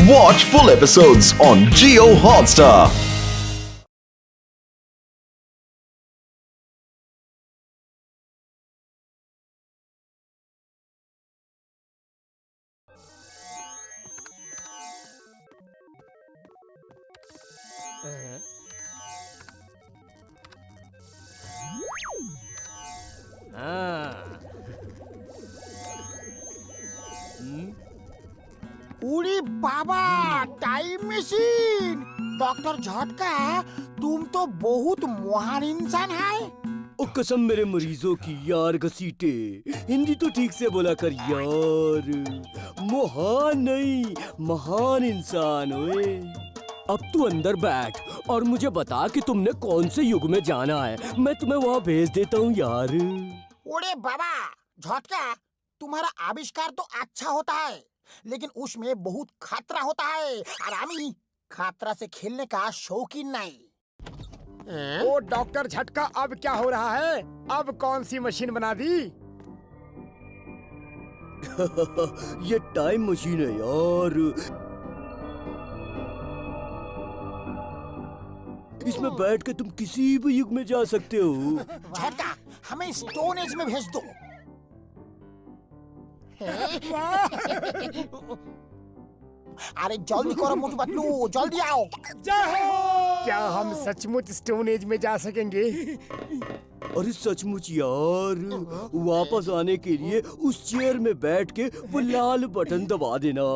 Watch full episodes on Jio Hotstar. उड़ी बाबा, time machine. Doctor झटका, तुम तो बहुत महान इंसान है। ओ कसम मेरे मरीजों की यार घसीटे, हिंदी तो ठीक से बोला कर यार। महान नहीं, महान इंसान ओए। अब तू अंदर बैठ और मुझे बता कि तुमने कौन से युग में जाना है, मैं तुम्हें वहाँ भेज देता हूँ यार। उड़े बाबा झटका, तुम्हारा आविष्कार तो अच्छा होता है, लेकिन उसमें बहुत खतरा होता है और आमी खतरा से खेलने का शौकीन नहीं। ओ डॉक्टर झटका, अब क्या हो रहा है? अब कौन सी मशीन बना दी? ये टाइम मशीन है यार। इसमें बैठ के तुम किसी भी युग में जा सकते हो। झटका, हमें स्टोन एज में भेज दो। अरे जल्दी करो मोटू पतलू, जल्दी आओ। क्या हम सचमुच स्टोन एज में जा सकेंगे? अरे सचमुच यार, वापस आने के लिए उस चेयर में बैठ के वो लाल बटन दबा देना,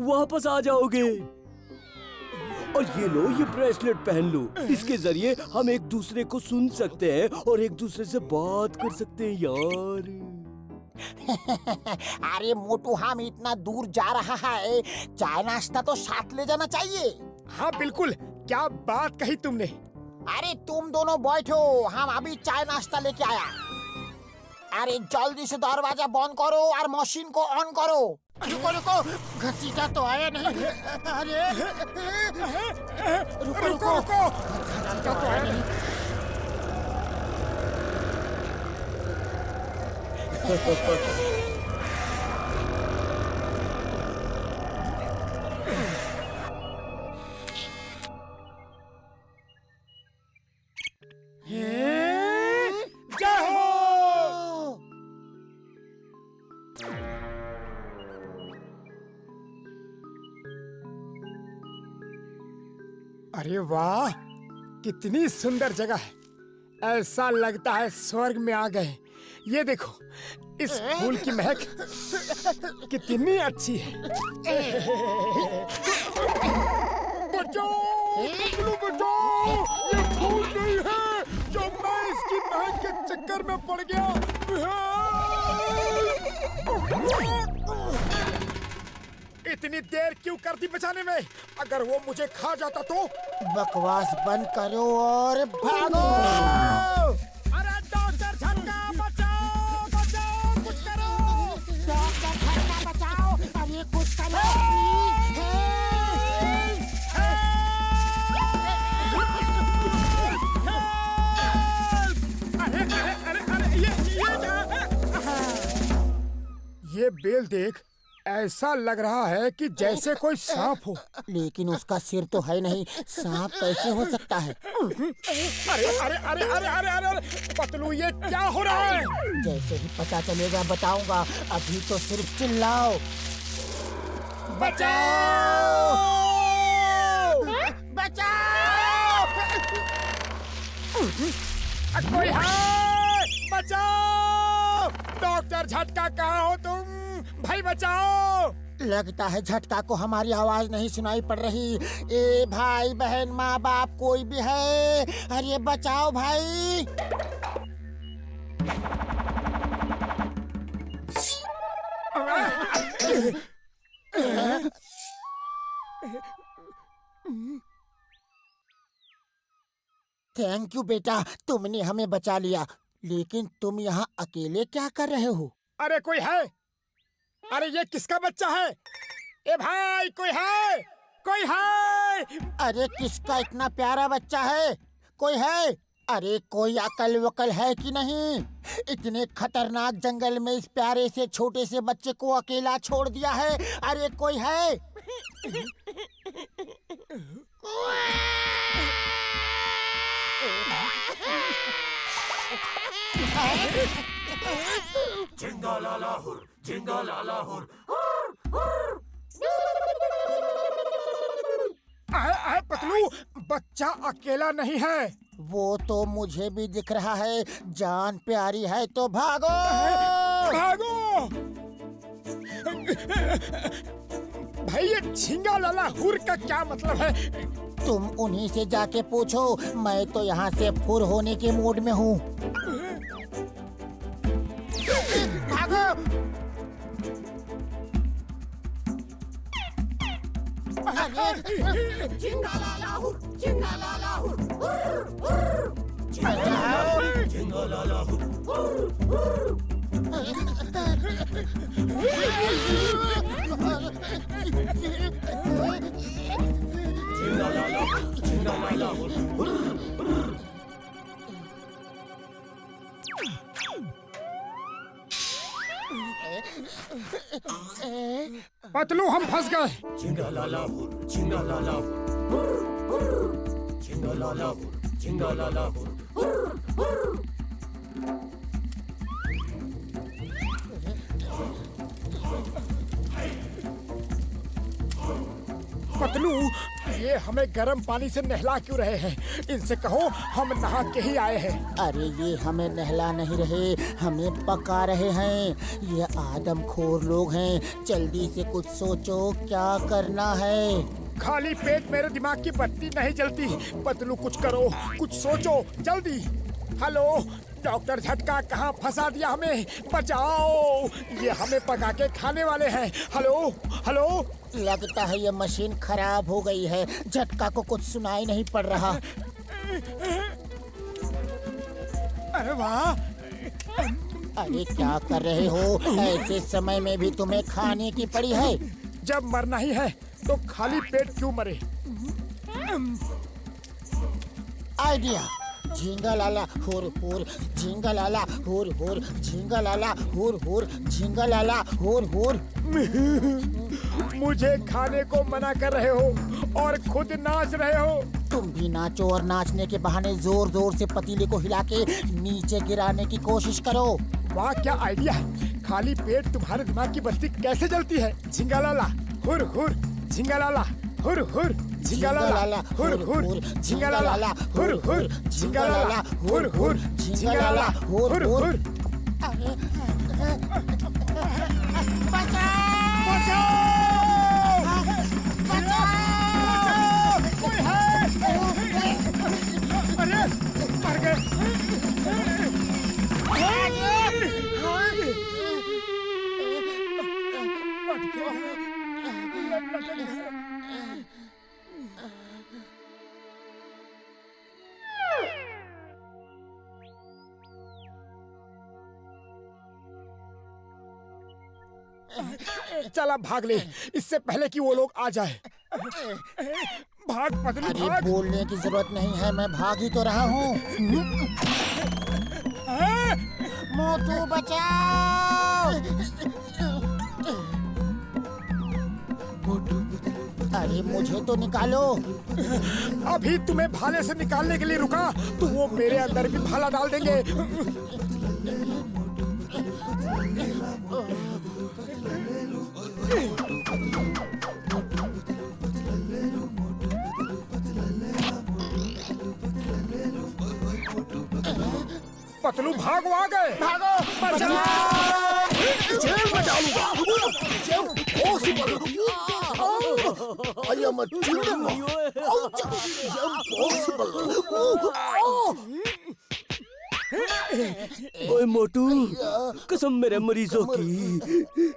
वापस आ जाओगे। और ये लो, ये ब्रेसलेट पहन लो, इसके जरिए हम एक दूसरे को सुन सकते हैं और एक दूसरे से बात कर सकते हैं यार। अरे मोटू, हम इतना दूर जा रहा है, चाय नाश्ता तो साथ ले जाना चाहिए। हाँ बिल्कुल, क्या बात कही तुमने। अरे तुम दोनों बैठो, हम अभी चाय नाश्ता लेके आया। अरे जल्दी से दरवाजा बंद करो और मशीन को ऑन करो। रुको रुको, घसीटा तो आया नहीं। अरे रुको रुको, घसीटा तो आया नहीं। अरे वाह, कितनी सुंदर जगह है। ऐसा लगता है स्वर्ग में आ गए। ये देखो, इस फूल की महक कितनी अच्छी है। बचाओ, पतलू बचाओ, ये फूल नहीं है जो मैं इसकी महक के चक्कर में पड़ गया। इतनी देर क्यों कर दी बचाने में? अगर वो मुझे खा जाता तो? बकवास बंद करो और भागो। अरे डॉक्टर झटका, बचाओ बचाओ, कुछ करो। डॉक्टर झटका बचाओ, अरे कुछ करो। ये बेल देख, ऐसा लग रहा है कि जैसे कोई सांप हो। लेकिन उसका सिर तो है नहीं, सांप कैसे हो सकता है? अरे अरे अरे अरे अरे अरे अरे पतलू, ये क्या हो रहा है? जैसे ही पता चलेगा बताऊंगा, अभी तो सिर्फ चिल्लाओ। बचाओ बचाओ। कोई है? बचाओ! डॉक्टर झटका, कहाँ हो तुम? भाई बचाओ! लगता है झटका को हमारी आवाज नहीं सुनाई पड़ रही। ए भाई बहन माँ बाप कोई भी है, अरे बचाओ भाई। थैंक यू बेटा, तुमने हमें बचा लिया। लेकिन तुम यहाँ अकेले क्या कर रहे हो? अरे कोई है? अरे ये किसका बच्चा है? ए भाई, कोई है? कोई है? अरे किसका इतना प्यारा बच्चा है? कोई है? अरे कोई अकल वकल है कि नहीं? इतने खतरनाक जंगल में इस प्यारे से छोटे से बच्चे को अकेला छोड़ दिया है। अरे कोई है? आए आए पतलू, बच्चा अकेला नहीं है। वो तो मुझे भी दिख रहा है। जान प्यारी है तो भागो। भागो भाई, ये झींगा लाला हुर का क्या मतलब है? तुम उन्हीं से जाके पूछो, मैं तो यहाँ से फुर होने के मूड में हूँ। भागो। झींगा लाला हुर, झींगा लाला हुर, हुर, हुर। झींगा लाला हुर, हुर, हुर। पतलू, हम फंस गए। झिंगा लाला हुर, झिंगा लाला हुर, झिंगा लाला हुर, झिंगा लाला हुर। पतलू, ये हमें गर्म पानी से नहला क्यों रहे हैं? इनसे कहो हम नहा के ही आए हैं। अरे ये हमें नहला नहीं रहे, हमें पका रहे हैं। ये आदमखोर लोग हैं। जल्दी से कुछ सोचो, क्या करना है। खाली पेट मेरे दिमाग की बत्ती नहीं जलती। पतलू, कुछ करो, कुछ सोचो, जल्दी। हेलो डॉक्टर झटका, कहाँ फंसा दिया हमें? बचाओ, ये हमें पका के खाने वाले हैं। Hello hello. लगता है ये मशीन खराब हो गई है। झटका को कुछ सुनाई नहीं पड़ रहा। अरे वाह। अरे क्या कर रहे हो? ऐसे समय में भी तुम्हें खाने की पड़ी है। जब मरना ही है तो खाली पेट क्यों मरे? आइडिया। झींगा लाला हुर हुर, झींगा लाला हुर हुर, झींगा लाला हुर हुर, झींगा लाला हुर हुर। मुझे खाने को मना कर रहे हो और खुद नाच रहे हो। तुम भी नाचो और नाचने के बहाने जोर जोर से पतीले को हिला के नीचे गिराने की कोशिश करो। वाह, क्या आइडिया है। खाली पेट तुम्हारे दिमाग की बत्ती कैसे जलती है? झींगा लाला हुर हुर, झींगा लाला हुर हुर, झींगा लाला हुर हुर, झींगा लाला हुर हुर, झींगा लाला हुर हुर, झींगा लाला हुर हुर। बचाओ! कोई है? अरे मर गए। चला भाग ले, इससे पहले कि वो लोग आ जाए। भाग पतलू, अरे भाग। बोलने की जरूरत नहीं है, मैं भाग ही तो रहा हूँ। मोटू बचाओ! अरे मुझे तो निकालो। अभी तुम्हें भाले से निकालने के लिए रुका तो वो मेरे अंदर भी भाला डाल देंगे। पतलू भागो, आ गए। भागो! जेल में डालूंगा। I am a children. ओए मोटू, कसम मेरे मरीजों की,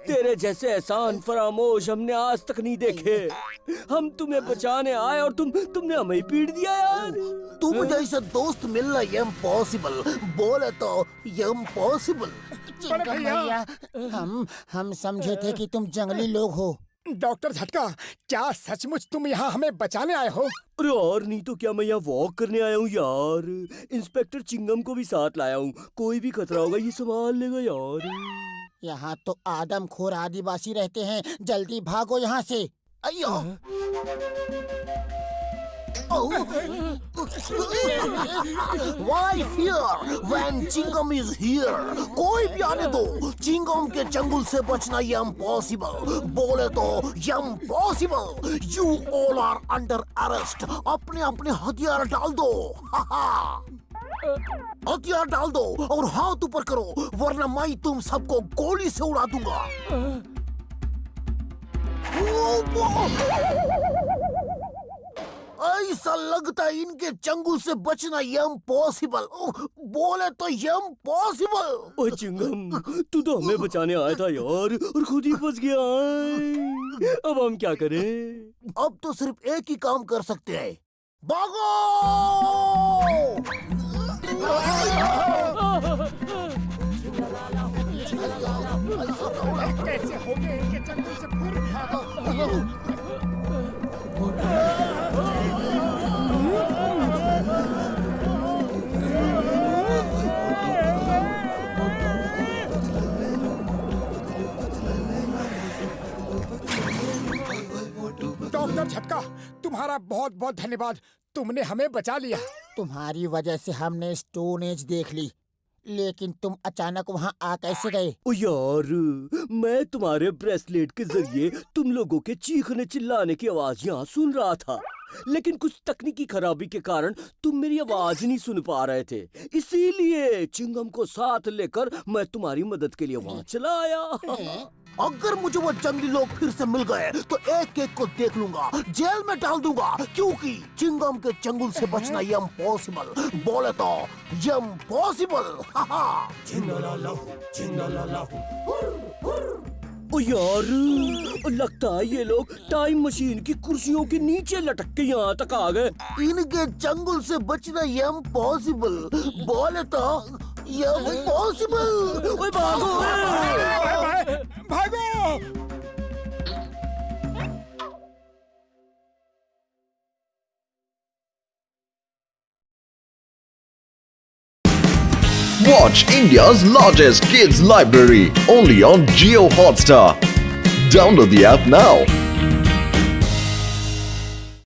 तेरे जैसे एहसान फरामोश हमने आज तक नहीं देखे। हम तुम्हें बचाने आए और तुमने हमें ही पीट दिया यार। तुम जैसा दोस्त मिलना इम्पॉसिबल, बोले तो इम्पॉसिबल। चिंगम भैया, हम समझे थे कि तुम जंगली लोग हो। डॉक्टर झटका, क्या सचमुच तुम यहाँ हमें बचाने आए हो? अरे और नहीं तो क्या, मैं यहाँ वॉक करने आया हूँ यार। इंस्पेक्टर चिंगम को भी साथ लाया हूँ, कोई भी खतरा होगा ये संभाल लेगा यार। यहाँ तो आदमखोर आदिवासी रहते हैं। जल्दी भागो यहाँ से। अयो Why fear when Chingam is here? कोई भी आने दो, चिंगम के चंगुल से बचना impossible. बोले तो impossible. You all are under arrest. अपने अपने हथियार डाल दो. हथियार डाल दो और हाथ ऊपर करो, वरना मैं तुम सबको गोली से उड़ा दूंगा. ऐसा लगता है इनके चंगुल से बचना इम्पॉसिबल. बोले तो इम्पॉसिबल. ओए चिंगम, तू तो हमें बचाने आया था यार और खुद ही फंस गया. अब हम क्या करें? अब तो सिर्फ एक ही काम कर सकते हैं. भागो! कैसे हो गए इनके चंगुल से फिर? डॉक्टर झटका, तुम्हारा बहुत बहुत धन्यवाद. तुमने हमें बचा लिया. तुम्हारी वजह से हमने स्टोन एज देख ली, लेकिन तुम अचानक वहाँ आ कैसे गए? ओ यार, मैं तुम्हारे ब्रेसलेट के जरिए तुम लोगों के चीखने चिल्लाने की आवाज यहाँ सुन रहा था, लेकिन कुछ तकनीकी खराबी के कारण तुम मेरी आवाज नहीं सुन पा रहे थे. इसीलिए चिंगम को साथ लेकर मैं तुम्हारी मदद के लिए वहाँ चला आया. अगर मुझे वो जंगली लोग फिर से मिल गए तो एक एक को देख लूंगा, जेल में डाल दूंगा, क्योंकि चिंगम के चंगुल से बचना इम्पॉसिबल. बोले तो इम्पॉसिबल. ओ यार, लगता है ये लोग टाइम मशीन की कुर्सियों के नीचे लटक के यहाँ तक आ गए. इनके चंगुल से बचना इम्पॉसिबल. बोले तो इम्पॉसिबल. ओए भागो! भागो! Watch India's largest kids library only on Jio Hotstar. Download the app now.